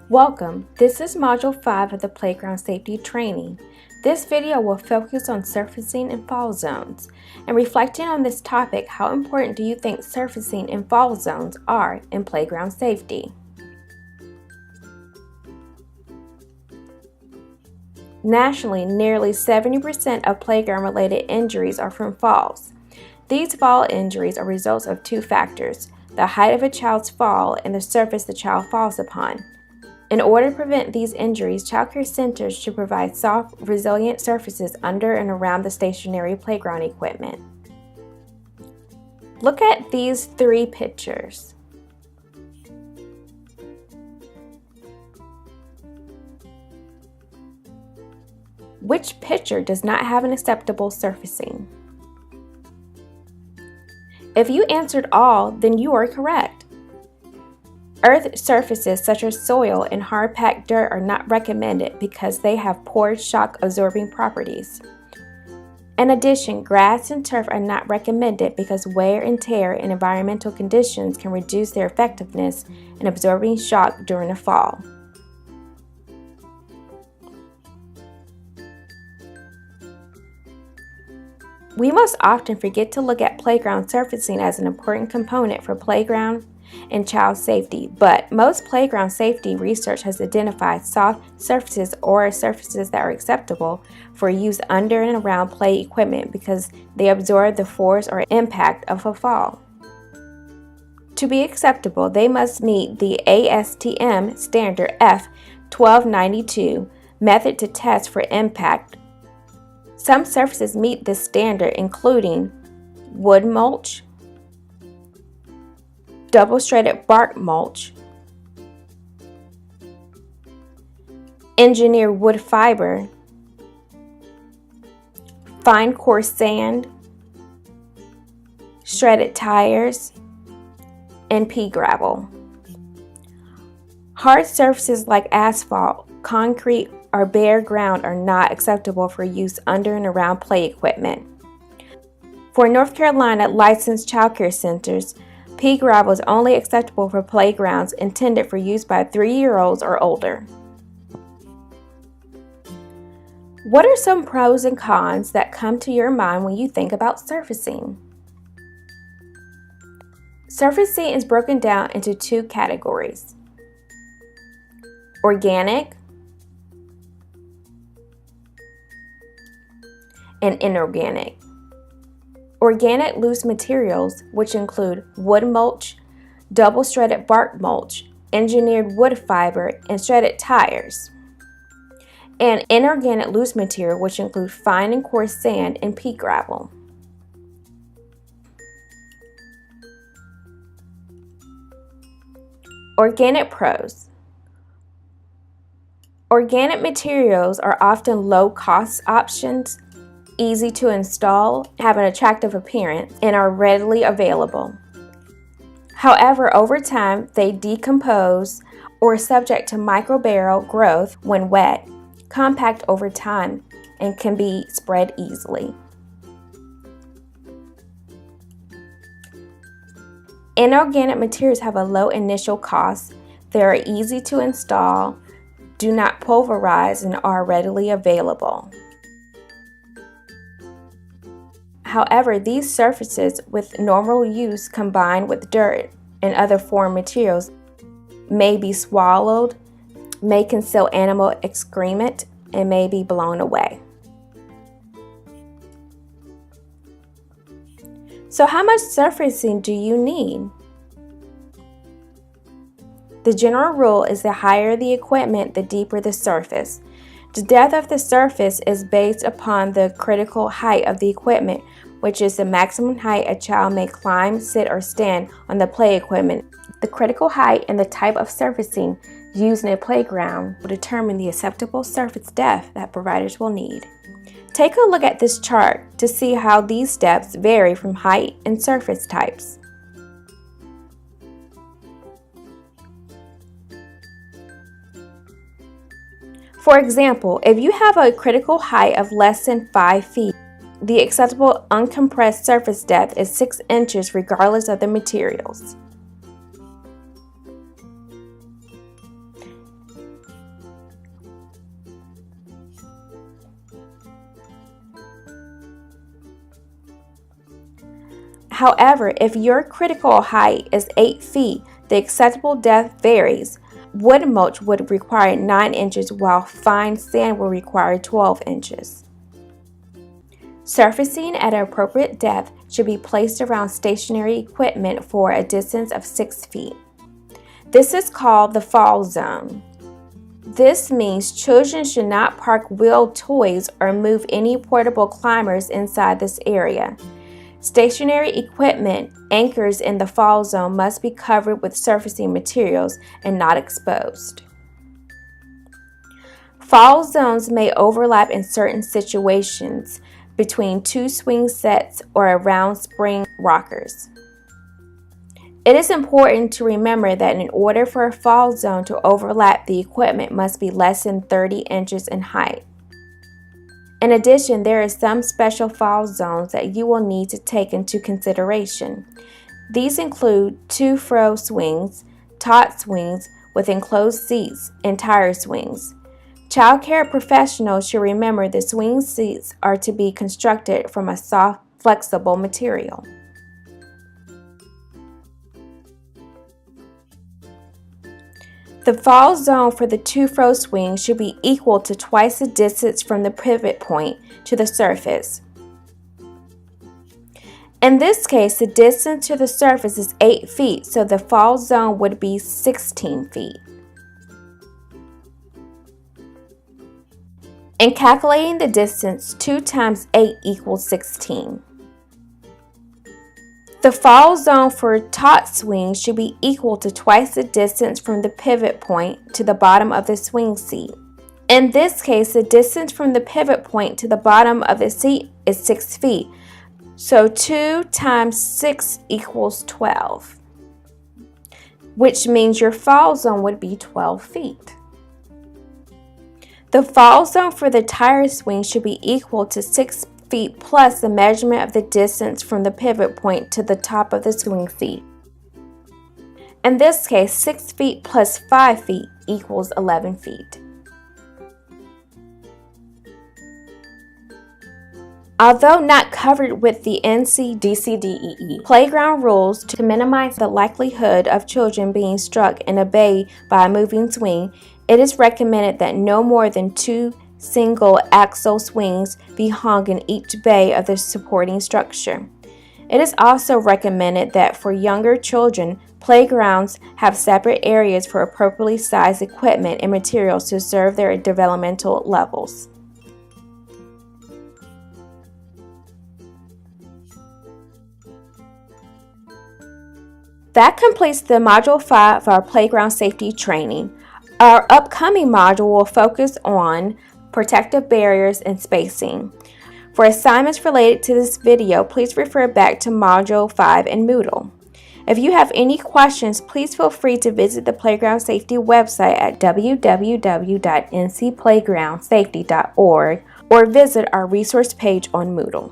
Welcome, this is Module 5 of the Playground Safety Training. This video will focus on surfacing and fall zones. And reflecting on this topic, how important do you think surfacing and fall zones are in playground safety? Nationally, nearly 70% of playground-related injuries are from falls. These fall injuries are results of two factors: the height of a child's fall and the surface the child falls upon. In order to prevent these injuries, child care centers should provide soft, resilient surfaces under and around the stationary playground equipment. Look at these three pictures. Which picture does not have an acceptable surfacing? If you answered all, then you are correct. Earth surfaces such as soil and hard-packed dirt are not recommended because they have poor shock-absorbing properties. In addition, grass and turf are not recommended because wear and tear and environmental conditions can reduce their effectiveness in absorbing shock during a fall. We most often forget to look at playground surfacing as an important component for playground and child safety, but most playground safety research has identified soft surfaces or surfaces that are acceptable for use under and around play equipment because they absorb the force or impact of a fall. To be acceptable, they must meet the ASTM standard F1292 method to test for impact. Some surfaces meet this standard, including wood mulch, double-shredded bark mulch, engineered wood fiber, fine coarse sand, shredded tires, and pea gravel. Hard surfaces like asphalt, concrete, or bare ground are not acceptable for use under and around play equipment. For North Carolina licensed child care centers, pea gravel is only acceptable for playgrounds intended for use by 3-year-olds or older. What are some pros and cons that come to your mind when you think about surfacing? Surfacing is broken down into two categories: organic and inorganic. Organic loose materials, which include wood mulch, double-shredded bark mulch, engineered wood fiber, and shredded tires. And inorganic loose material, which include fine and coarse sand and pea gravel. Organic pros. Organic materials are often low-cost options, easy to install, have an attractive appearance, and are readily available. However, over time, they decompose or are subject to microbial growth when wet, compact over time, and can be spread easily. Inorganic materials have a low initial cost, they are easy to install, do not pulverize, and are readily available. However, these surfaces with normal use combined with dirt and other foreign materials may be swallowed, may conceal animal excrement, and may be blown away. So how much surfacing do you need? The general rule is the higher the equipment, the deeper the surface. The depth of the surface is based upon the critical height of the equipment, which is the maximum height a child may climb, sit, or stand on the play equipment. The critical height and the type of surfacing used in a playground will determine the acceptable surface depth that providers will need. Take a look at this chart to see how these depths vary from height and surface types. For example, if you have a critical height of less than 5 feet, the acceptable uncompressed surface depth is 6 inches regardless of the materials. However, if your critical height is 8 feet, the acceptable depth varies. Wood mulch would require 9 inches while fine sand will require 12 inches. Surfacing at an appropriate depth should be placed around stationary equipment for a distance of 6 feet. This is called the fall zone. This means children should not park wheeled toys or move any portable climbers inside this area. Stationary equipment anchors in the fall zone must be covered with surfacing materials and not exposed. Fall zones may overlap in certain situations between 2 swing sets or around spring rockers. It is important to remember that in order for a fall zone to overlap, the equipment must be less than 30 inches in height. In addition, there are some special fall zones that you will need to take into consideration. These include 2-fro swings, tot swings with enclosed seats, and tire swings. Child care professionals should remember the swing seats are to be constructed from a soft, flexible material. The fall zone for the 2-fro swing should be equal to twice the distance from the pivot point to the surface. In this case, the distance to the surface is 8 feet, so the fall zone would be 16 feet. In calculating the distance, 2 times 8 equals 16. The fall zone for tot swing should be equal to twice the distance from the pivot point to the bottom of the swing seat. In this case, the distance from the pivot point to the bottom of the seat is 6 feet, so 2 times 6 equals 12, which means your fall zone would be 12 feet. The fall zone for the tire swing should be equal to 6 feet plus the measurement of the distance from the pivot point to the top of the swing seat. In this case, 6 feet plus 5 feet equals 11 feet. Although not covered with the NCDCDEE playground rules to minimize the likelihood of children being struck in a bay by a moving swing, it is recommended that no more than 2 single axle swings be hung in each bay of the supporting structure. It is also recommended that for younger children, playgrounds have separate areas for appropriately sized equipment and materials to serve their developmental levels. That completes the Module 5 of our playground safety training. Our upcoming module will focus on protective barriers and spacing. For assignments related to this video, please refer back to Module 5 in Moodle. If you have any questions, please feel free to visit the Playground Safety website at www.ncplaygroundsafety.org or visit our resource page on Moodle.